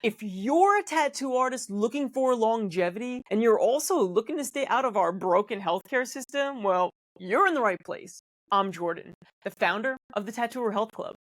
If you're a tattoo artist looking for longevity and you're also looking to stay out of our broken healthcare system, well, you're in the right place. I'm Jordan, the founder of the Tattooer Health Club.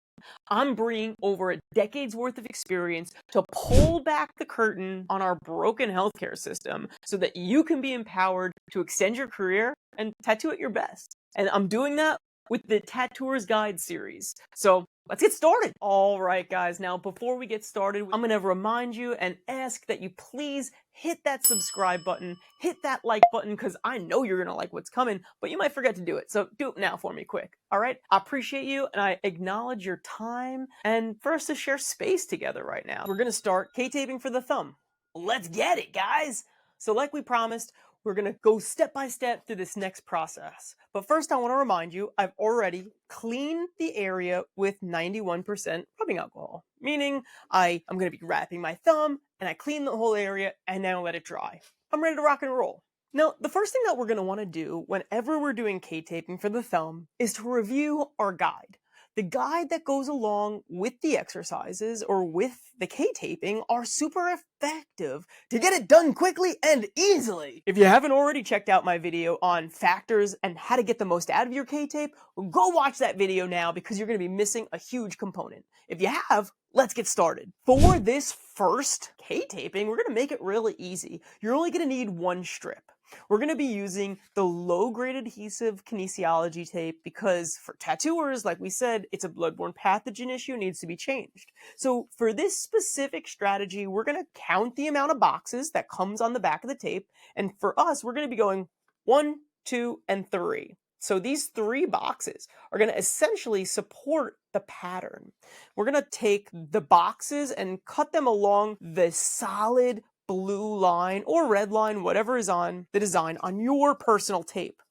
I'm bringing over a decade's worth of experience to pull back the curtain on our broken healthcare system so that you can be empowered to extend your career and tattoo at your best. And I'm doing that with the Tattooer's Guide series. So let's get started. All right, guys. Now, before we get started, I'm going to remind you and ask that you please hit that subscribe button, hit that like button, because I know you're going to like what's coming, but you might forget to do it. So do it now for me quick. All right. I appreciate you and I acknowledge your time and for us to share space together right now. We're going to start K-taping for the thumb. Let's get it, guys. So like we promised, we're going to go step by step through this next process. But first, I want to remind you, I've already cleaned the area with 91% rubbing alcohol, meaning I'm going to be wrapping my thumb and I clean the whole area and now let it dry. I'm ready to rock and roll. Now, the first thing that we're going to want to do whenever we're doing K-taping for the thumb is to review our guide. The guide that goes along with the exercises or with the K-taping are super effective to get it done quickly and easily. If you haven't already checked out my video on factors and how to get the most out of your K-tape, go watch that video now because you're going to be missing a huge component. If you have, let's get started. For this first K-taping, we're going to make it really easy. You're only going to need one strip. We're going to be using the low-grade adhesive kinesiology tape because for tattooers, like we said, it's a bloodborne pathogen issue, needs to be changed. So for this specific strategy, we're going to count the amount of boxes that comes on the back of the tape. And for us, we're going to be going 1, 2, and 3. So these 3 boxes are going to essentially support the pattern. We're going to take the boxes and cut them along the solid blue line or red line, whatever is on the design on your personal tape.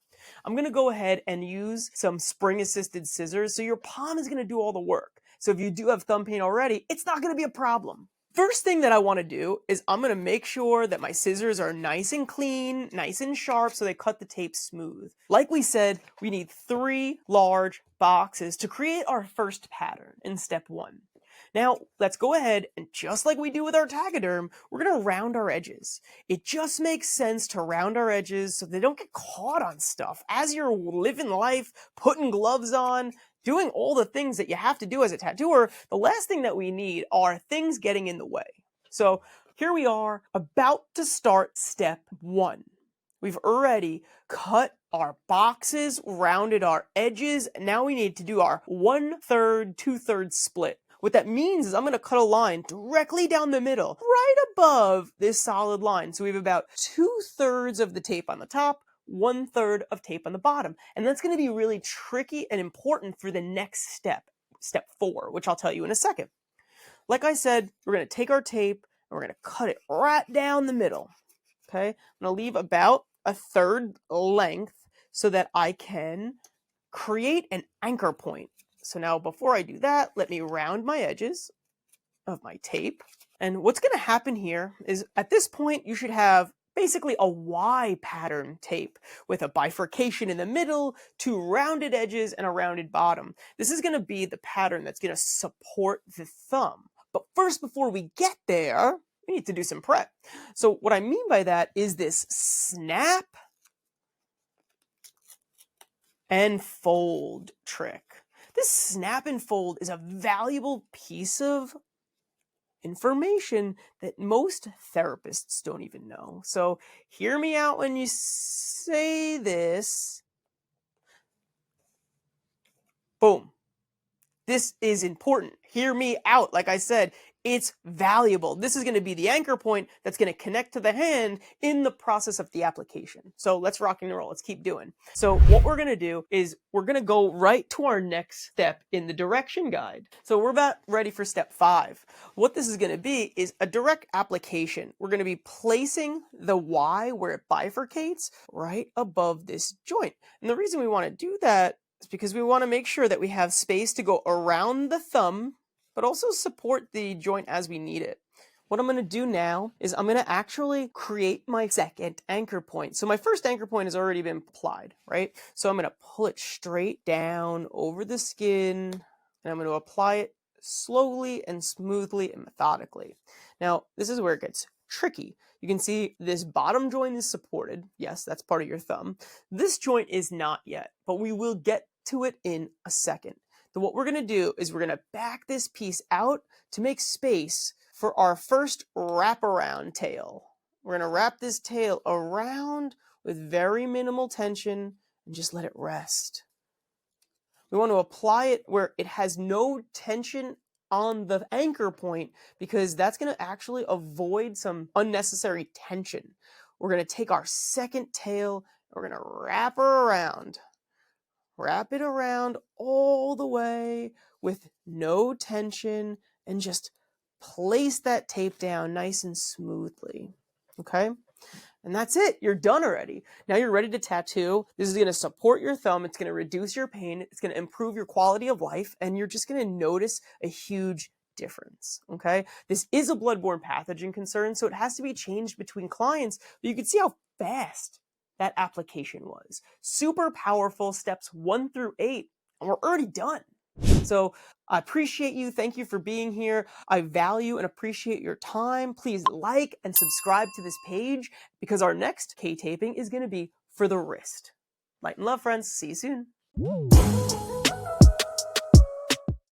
I'm going to go ahead and use some spring-assisted scissors, so your palm is going to do all the work. So if you do have thumb pain already, it's not going to be a problem. First thing that I want to do is I'm going to make sure that my scissors are nice and clean, nice and sharp, so they cut the tape smooth. Like we said, we need 3 large boxes to create our first pattern in step 1. Now, let's go ahead and just like we do with our Tegaderm, we're going to round our edges. It just makes sense to round our edges so they don't get caught on stuff. As you're living life, putting gloves on, doing all the things that you have to do as a tattooer, the last thing that we need are things getting in the way. So here we are about to start step 1. We've already cut our boxes, rounded our edges. Now we need to do our 1/3, 2/3 split. What that means is I'm going to cut a line directly down the middle, right above this solid line. So we have about 2/3 of the tape on the top, 1/3 of tape on the bottom. And that's going to be really tricky and important for the next step, step 4, which I'll tell you in a second. Like I said, we're going to take our tape and we're going to cut it right down the middle. Okay, I'm going to leave about 1/3 length so that I can create an anchor point. So now before I do that, let me round my edges of my tape. And what's going to happen here is at this point, you should have basically a Y pattern tape with a bifurcation in the middle, 2 rounded edges, and a rounded bottom. This is going to be the pattern that's going to support the thumb. But first, before we get there, we need to do some prep. So what I mean by that is this snap and fold trick. This snap and fold is a valuable piece of information that most therapists don't even know. So hear me out when you say this. Boom. This is important. Hear me out. Like I said, it's valuable. This is going to be the anchor point that's going to connect to the hand in the process of the application. So let's rock and roll. Let's keep doing. So what we're going to do is we're going to go right to our next step in the direction guide. So we're about ready for step 5. What this is going to be is a direct application. We're going to be placing the Y where it bifurcates right above this joint. And the reason we want to do that is because we want to make sure that we have space to go around the thumb, but also support the joint as we need it. What I'm going to do now is I'm going to actually create my second anchor point. So my first anchor point has already been applied, right? So I'm going to pull it straight down over the skin, and I'm going to apply it slowly and smoothly and methodically. Now, this is where it gets tricky. You can see this bottom joint is supported. Yes, that's part of your thumb. This joint is not yet, but we will get to it in a second. So what we're going to do is we're going to back this piece out to make space for our first wraparound tail. We're going to wrap this tail around with very minimal tension and just let it rest. We want to apply it where it has no tension on the anchor point, because that's going to actually avoid some unnecessary tension. We're going to take our second tail, and we're going to wrap her around. Wrap it around all the way with no tension, and just place that tape down nice and smoothly. Okay? And that's it. You're done already. Now you're ready to tattoo. This is going to support your thumb. It's going to reduce your pain. It's going to improve your quality of life. And you're just going to notice a huge difference. Okay? This is a bloodborne pathogen concern, so it has to be changed between clients. But you can see how fast that application was. Super powerful, steps 1 through 8. And we're already done. So I appreciate you. Thank you for being here. I value and appreciate your time. Please like and subscribe to this page, because our next K-taping is going to be for the wrist. Light and love, friends. See you soon.